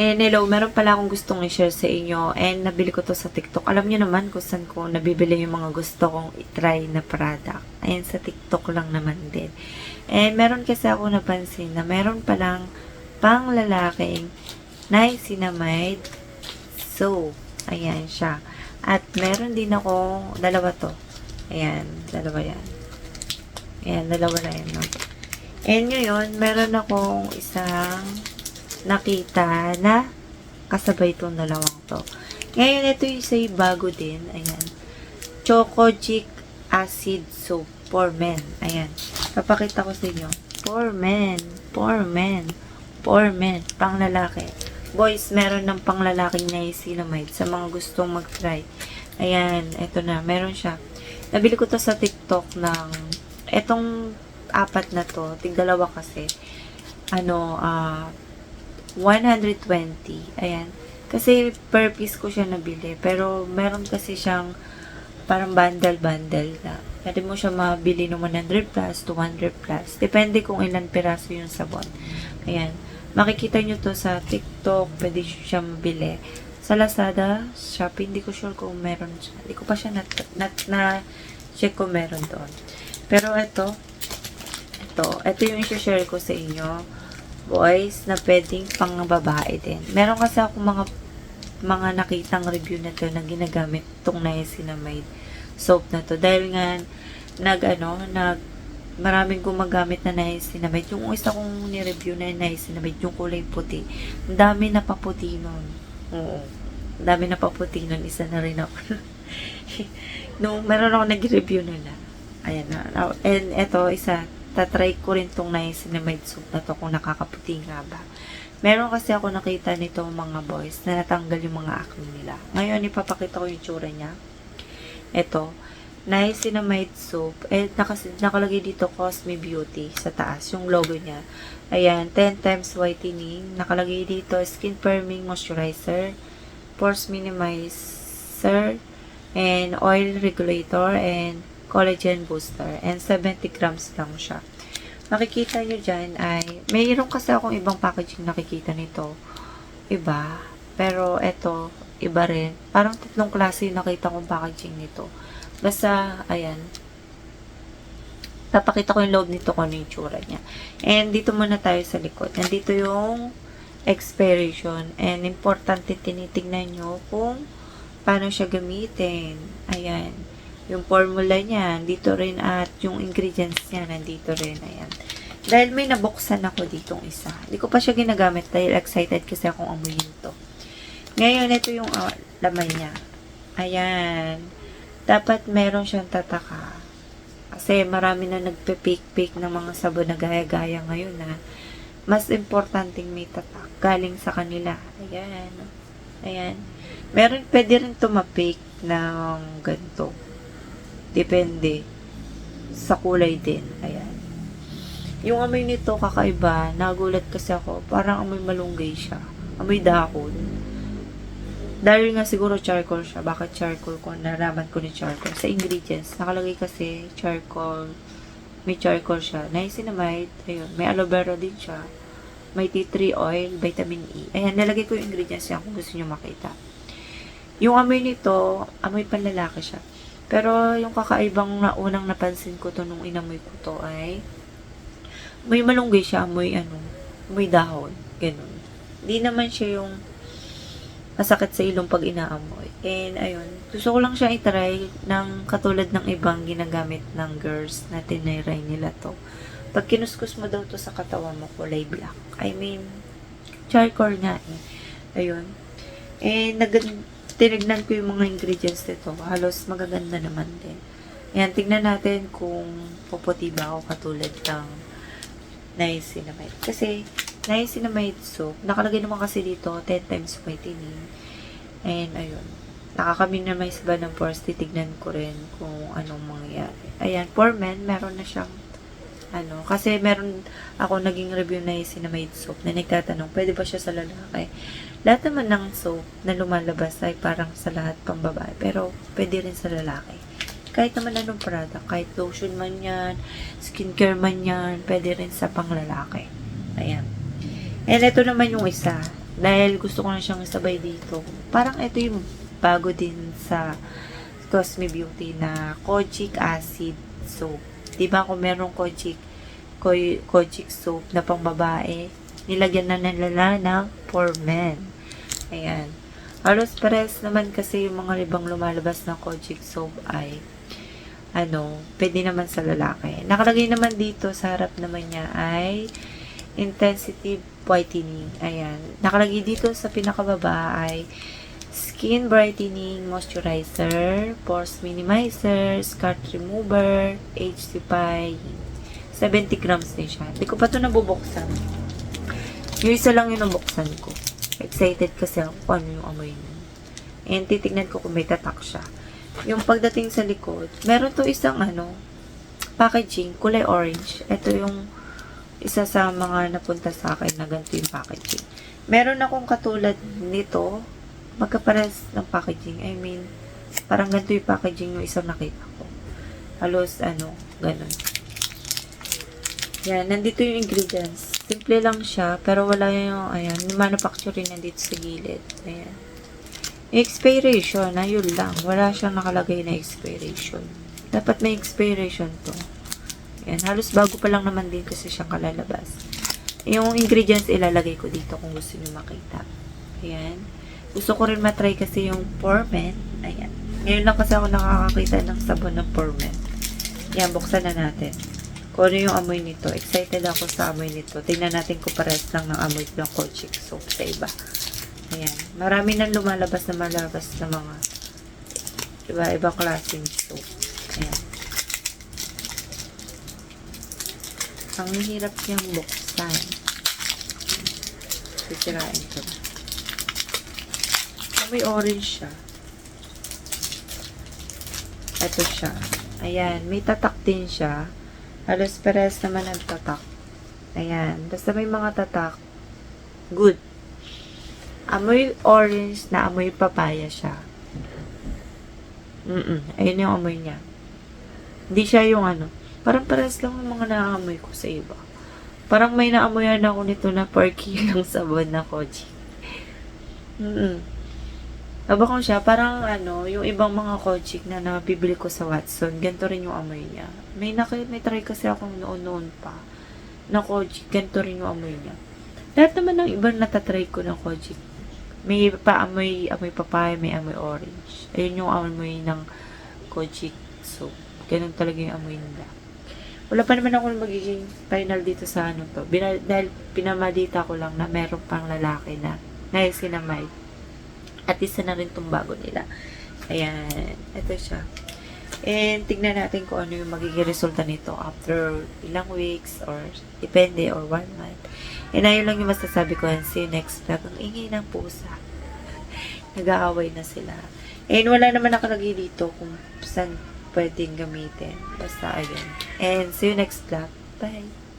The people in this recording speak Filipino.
And hello, meron pala akong gustong i-share sa inyo and nabili ko to sa TikTok. Alam niyo naman kung saan ko nabibili yung mga gusto kong i-try na product. Ayan, sa TikTok lang naman din. And meron kasi ako napansin na meron palang pang lalaking niacinamide soap. Ayan siya. At meron din akong dalawa to. Ayan, dalawa yan. Ayan, dalawa na yan. No? And ngayon, meron akong isang nakita na kasabay itong dalawang to. Ngayon, ito yung isa bago din. Ayan. Chocochic Acid Soap for Men. Ayan. Papakita ko sa inyo. For men. For men. For men. Pang lalaki. Boys, meron ng pang lalaking niacinamide sa mga gustong mag-try. Ayan. Ito na. Meron siya. Nabili ko to sa TikTok ng etong apat na to. Tig-dalawa kasi. 120. Ayan. Kasi per piece ko siya nabili. Pero meron kasi siyang parang bundle-bundle na. Pwede mo siya mabili ng 100 plus, 200 plus. Depende kung ilan piraso yung sabon. Ayan. Makikita nyo to sa TikTok. Pwede siya mabili. Sa Lazada, Shopee, hindi ko sure kung meron siya. Hindi ko pa siya na-check kung meron doon. Pero ito yung i-share ko sa inyo. Boys, na pwedeng pang babae din. Meron kasi ako mga nakitang review na to na ginagamit itong niacinamide soap na to. Dahil nga, maraming gumagamit na niacinamide. Yung isa kong ni-review na niacinamide, yung kulay puti. Ang dami na paputi nun. Oo. Ang dami na paputi nun. Isa na rin ako. Meron ako nag-review nila. Ayan na. And eto, tatry ko rin tong niacinamide soap na to kung nakakaputi nga ba. Meron kasi ako nakita nito mga boys na natanggal yung mga acne nila. Ngayon, ipapakita ko yung tsura niya. Ito, niacinamide soap. Nakalagay dito Cosme Beauty sa taas, yung logo niya. Ayan, 10 times whitening. Nakalagay dito skin firming moisturizer, pores minimizer, and oil regulator, and collagen booster. And 70 grams lang siya. Makikita nyo dyan ay, mayroon kasi akong ibang packaging nakikita nito. Iba. Pero ito, iba rin. Parang tatlong klase yung nakita kong packaging nito. Basta, ayan. Papakita ko yung loob nito kung ano yung tsura niya. And dito muna tayo sa likod. Nandito yung expiration. And importante tinitingnan nyo kung paano siya gamitin. Ayan. Yung formula niya, dito rin at yung ingredients niya, nandito rin. Ayan. Dahil may nabuksan ako ditong isa. Hindi ko pa siya ginagamit dahil excited kasi akong amuyin to. Ngayon, ito yung laman niya. Ayan. Dapat meron siyang tataka. Kasi marami na nagpe-fake-fake ng mga sabon na gaya-gaya ngayon na mas importanteng may tatak galing sa kanila. Ayan. Ayan. Pwede rin tumapik ng ganito. Depende sa kulay din. Ayan. Yung amoy nito kakaiba. Nagulat kasi ako. Parang amoy malunggay siya. Amoy dahon. Dahil nga siguro charcoal siya. Bakit charcoal ko? Naraman ko ni charcoal. Sa ingredients, nakalagay kasi charcoal. May charcoal siya. Niacinamide. Ayun. May aloe vera din siya. May tea tree oil, vitamin E. Ayan. Nalagay ko yung ingredients niya kung gusto nyo makita. Yung amoy nito, amoy panlalaki siya. Pero yung kakaibang unang napansin ko to nung inamoy ko to ay may malunggay siya, amoy dahon, ganun. Hindi naman siya yung masakit sa ilong pag inaamoy. And ayun, gusto ko lang siya itry ng katulad ng ibang ginagamit ng girls na tiniray nila to. Pag kinuskus mo daw to sa katawan mo, kulay black. I mean, charcoal nga eh. Ayun. And tinignan ko yung mga ingredients nito. Halos magaganda naman din. Ayan, tignan natin kung puputi ba ako katulad ng niacinamide. Kasi, niacinamide soap, nakalagay naman kasi dito 10 times whitening. And, ayun. Nakaka-minimize ba ng pores? Titignan ko rin kung anong mangyayari. Ayan, for men, meron na siyang kasi meron ako naging review na niacinamide soap na nagtatanong, pwede ba siya sa lalaki? Lahat naman ng soap na lumalabas ay parang sa lahat pang babae, pero pwede rin sa lalaki. Kahit naman anong product, kahit lotion man yan, skincare man yan, pwede rin sa pang lalaki. Ayan. And ito naman yung isa. Dahil gusto ko na siyang isabay dito. Parang ito yung bago din sa Cosme Beauty na kojic acid soap. Diba kung merong kojic soap na pang babae, nilagyan na nila ng for men. Ayan. Halos pares naman kasi yung mga ibang lumalabas na kojic soap ay pwede naman sa lalaki. Nakalagay naman dito sa harap naman niya ay intensity whitening. Ayan. Nakalagay dito sa pinakababa ay skin brightening moisturizer, pores minimizer, scar remover, age-defying. 70 grams din siya. Hindi ko pa ito nabubuksan. Yung isa lang yung nabuksan ko. Excited kasi ako kung ano yung amoy niya. And titignan ko kung may tatak siya. Yung pagdating sa likod, meron to isang packaging, kulay orange. Ito yung isa sa mga napunta sa akin na ganito yung packaging. Meron akong katulad nito, magkapares ng packaging. I mean, parang ganito yung packaging yung isang nakita ko. Halos, ganun. Yan, nandito yung ingredients. Simple lang siya, pero wala yung, yung manufacturing nandito sa gilid. Ayan. Expiration, yun lang. Wala siyang nakalagay na expiration. Dapat may expiration to. Yan, halos bago pa lang naman din kasi siyang kalalabas. Yung ingredients ilalagay ko dito kung gusto niyo makita. Ayan. Gusto ko rin matry kasi yung for men. Ayan. Ngayon lang kasi ako nakakakita ng sabon ng for men. Yan, buksan na natin. Kung ano yung amoy nito. Excited ako sa amoy nito. Tingnan natin kung pares lang ng amoy ng kojic soap sa iba. Ayan. Marami nang lumalabas na mga iba-ibang klaseng soap. Ayan. Ang hirap niyang buksan. Sisirain ko. May orange siya. Ito siya. Ayan. May tatak din siya. Halos pares naman ang tatak. Ayan. Basta may mga tatak. Good. Amoy orange na amoy papaya siya. Ayun yung amoy niya. Hindi siya yung parang pares lang yung mga naamoy ko sa iba. Parang may naamoyan ako nito na 4 kilong sabon na koji. Aba kung siya, parang yung ibang mga kojic na nabibili ko sa Watson, ganito rin yung amoy niya. May try kasi akong noon pa na kojic, ganito rin yung amoy niya. Lahat naman ng ibang natatry ko ng kojic. May amoy papaya, may amoy orange. Ayun yung amoy ng kojic soap. Ganun talaga yung amoy nila. Wala pa naman ako magiging final dito sa to. Dahil pinamadita ko lang na meron pang lalaki na niacinamide. At isa na rin itong bago nila. Ayan. Ito siya. And tignan natin kung ano yung magiging resulta nito after ilang weeks or depende or 1 month. And ayun lang yung masasabi ko. And see you next vlog. Ang ingay ng pusa. Nag-aaway na sila. And wala naman nakalagay dito kung saan pwedeng gamitin. Basta ayun. And see you next vlog. Bye!